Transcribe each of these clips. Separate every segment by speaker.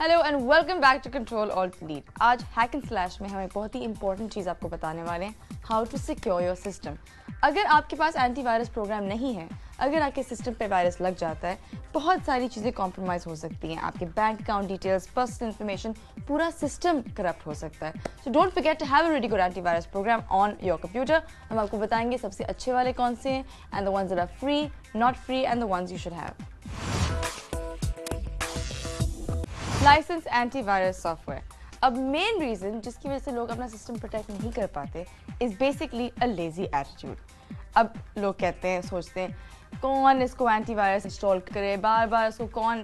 Speaker 1: Hello and welcome back to control alt delete. आज hack and slash में हम एक बहुत ही इंपॉर्टेंट चीज़ आपको बताने वाले हैं, how to secure your system. अगर आपके पास एंटीवायरस प्रोग्राम नहीं है, अगर आपके सिस्टम पे वायरस लग जाता है, बहुत सारी चीज़ें कॉम्प्रोमाइज़ हो सकती हैं। आपके bank account details, personal information, पूरा सिस्टम करप्ट हो सकता है। So don't forget to have a ready good antivirus program on your computer. हम आपको बताएंगे सबसे अच्छे वाले कौन से हैं and the ones that are free, not free and the ones you should have. Licence antivirus software. अब मेन रीज़न जिसकी वजह से लोग अपना सिस्टम प्रोटेक्ट नहीं कर पाते is basically a lazy attitude. अब लोग कहते हैं, सोचते हैं कौन इसको एंटीवायरस इंस्टॉल करे, बार बार इसको कौन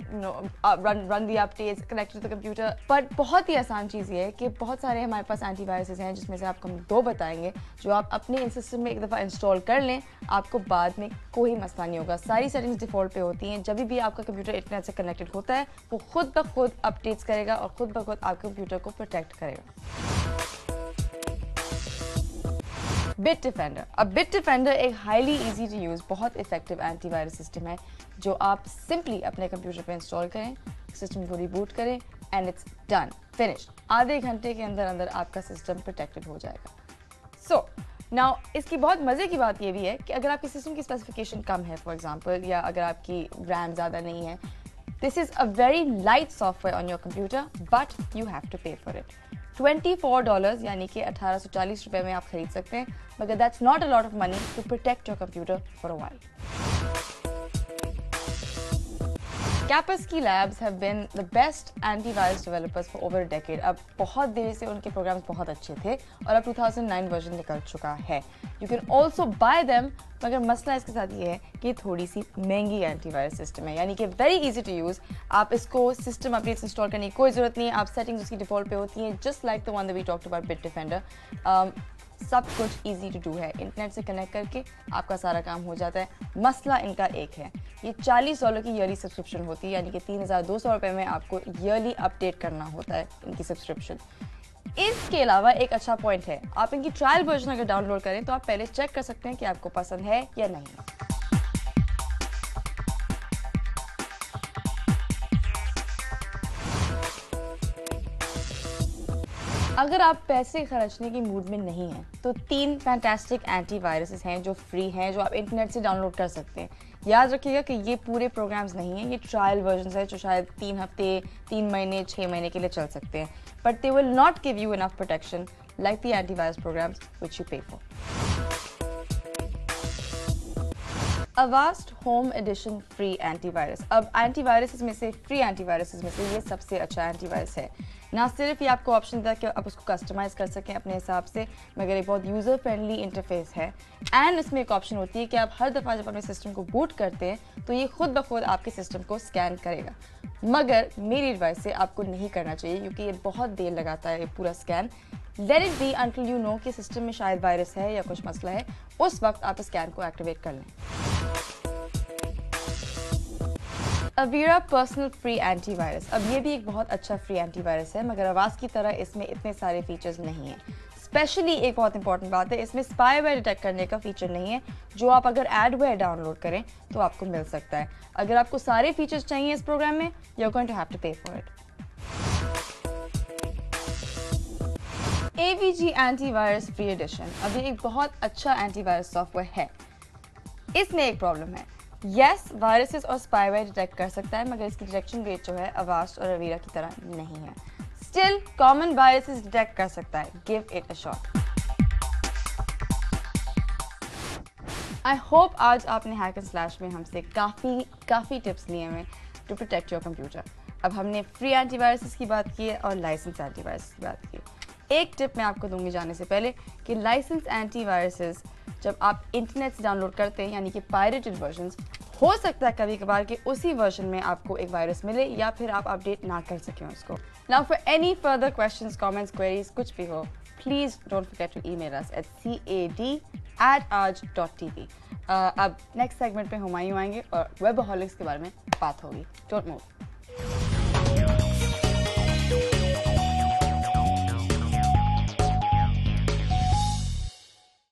Speaker 1: run the updates connected to the computer. But बहुत ही आसान चीज़ ये है कि बहुत सारे हमारे पास एंटीवायरसेस हैं जिसमें से आपको हम दो बताएंगे जो आप अपने इन सिस्टम में एक दफ़ा इंस्टॉल कर लें, आपको बाद में कोई मसला नहीं होगा। सारी सेटिंग्स डिफ़ॉल्ट पे होती हैं। जब भी आपका कंप्यूटर इंटरनेट से कनेक्टेड होता है वो खुद ब खुद अपडेट्स करेगा और खुद ब खुद आपके कंप्यूटर को प्रोटेक्ट करेगा। बिटडिफेंडर। अब बिटडिफेंडर एक हाईली इजी टू यूज़ बहुत इफेक्टिव एंटीवायरस सिस्टम है जो आप सिंपली अपने कंप्यूटर पे इंस्टॉल करें, सिस्टम को रिबूट करें एंड इट्स डन, फिनिश। आधे घंटे के अंदर अंदर आपका सिस्टम प्रोटेक्टेड हो जाएगा। सो नाउ इसकी बहुत मज़े की बात ये भी है कि अगर आपके सिस्टम की स्पेसिफिकेशन कम है फॉर एग्जांपल, या अगर आपकी रैम ज़्यादा नहीं है, this is a very light software on your computer but you have to pay for it. $24 यानी कि 1840 रुपये में आप खरीद सकते हैं, मगर that's not a lot of money to protect your computer for a while. Kaspersky Labs have been the best antivirus developers for over a decade. अब बहुत देर से उनके प्रोग्राम्स बहुत अच्छे थे और अब 2009 वर्जन निकल चुका है। You can also buy them, मगर मसला इसके साथ ये है कि थोड़ी सी महंगी एंटीवायरस सिस्टम है, यानी कि वेरी इजी टू यूज़। आप इसको सिस्टम अपडेट्स इंस्टॉल करने की कोई ज़रूरत नहीं है। आप सेटिंग्स उसकी डिफ़ॉल्ट पे होती हैं, just like the one that we talked about Bitdefender. सब कुछ इजी टू डू है। इंटरनेट से कनेक्ट करके आपका सारा काम हो जाता है। मसला इनका एक है, ये $40 की ईयरली सब्सक्रिप्शन होती है, यानी कि 3200 रुपये में आपको ईयरली अपडेट करना होता है इनकी सब्सक्रिप्शन। इसके अलावा एक अच्छा पॉइंट है, आप इनकी ट्रायल वर्जन अगर डाउनलोड करें तो आप पहले चेक कर सकते हैं कि आपको पसंद है या नहीं। अगर आप पैसे खर्चने की मूड में नहीं हैं तो 3 फैंटास्टिक एंटीवायरसेस हैं जो फ्री हैं, जो आप इंटरनेट से डाउनलोड कर सकते हैं। याद रखिएगा कि ये पूरे प्रोग्राम्स नहीं हैं, ये ट्रायल वर्जन है जो शायद 3 हफ्ते, 3 महीने, 6 महीने के लिए चल सकते हैं, but they will not give you enough protection like the antivirus programs which you pay for. Avast home edition free antivirus. अब एंटीवायरस में से, फ्री एंटीवायरस में से ये सबसे अच्छा एंटीवायरस है। ना सिर्फ ये आपको ऑप्शन देता है कि आप उसको कस्टमाइज़ कर सकें अपने हिसाब से, मगर ये बहुत यूज़र फ्रेंडली इंटरफेस है। एंड इसमें एक ऑप्शन होती है कि आप हर दफ़ा जब अपने सिस्टम को बूट करते हैं तो ये खुद ब खुद आपके सिस्टम को स्कैन करेगा। मगर मेरी एडवाइस से आपको नहीं करना चाहिए क्योंकि ये बहुत देर लगाता है ये पूरा scan. Let it be until you know कि सिस्टम में शायद वायरस है या कुछ मसला है, उस वक्त आप स्कैन को एक्टिवेट कर लें। Avira personal free antivirus. अब ये भी एक बहुत अच्छा फ्री एंटीवायरस है, मगर आवाज़ की तरह इसमें इतने सारे फीचर्स नहीं हैं। स्पेशली एक बहुत इंपॉर्टेंट बात है, इसमें स्पाईवेयर डिटेक्ट करने का फीचर नहीं है, जो आप अगर एडवेयर डाउनलोड करें तो आपको मिल सकता है। अगर आपको सारे फीचर्स चाहिए इस प्रोग्राम में, you are going to have to pay for it. AVG antivirus free edition. अब ये एक बहुत अच्छा एंटीवायरस सॉफ्टवेयर है। इसमें एक प्रॉब्लम है, यस वायरसेस और स्पाईवेयर डिटेक्ट कर सकता है, मगर इसकी डिटेक्शन रेट जो है अवास्ट और अवीरा की तरह नहीं है। स्टिल कॉमन वायरसेस डिटेक्ट कर सकता है, give it a shot. I hope आज आपने हैक एंड स्लैश में हमसे काफ़ी टिप्स लिए हैं टू प्रोटेक्ट योर कंप्यूटर। अब हमने फ्री एंटीवायरसेस की बात की है और लाइसेंस एंटीवायरस की बात की। एक टिप मैं आपको दूंगी जाने से पहले कि लाइसेंस एंटीवायरसेस जब आप इंटरनेट से डाउनलोड करते हैं, यानी कि पायरेटेड वर्जन्स, हो सकता है कभी कभार कि उसी वर्जन में आपको एक वायरस मिले या फिर आप अपडेट ना कर सकें उसको। Now for any further questions, comments, queries, कुछ भी हो, please don't forget to email us at cad@aaj.tv। अब नेक्स्ट सेगमेंट पे हुमायूं आएंगे और वेबहॉलिक्स के बारे में बात होगी। Don't move.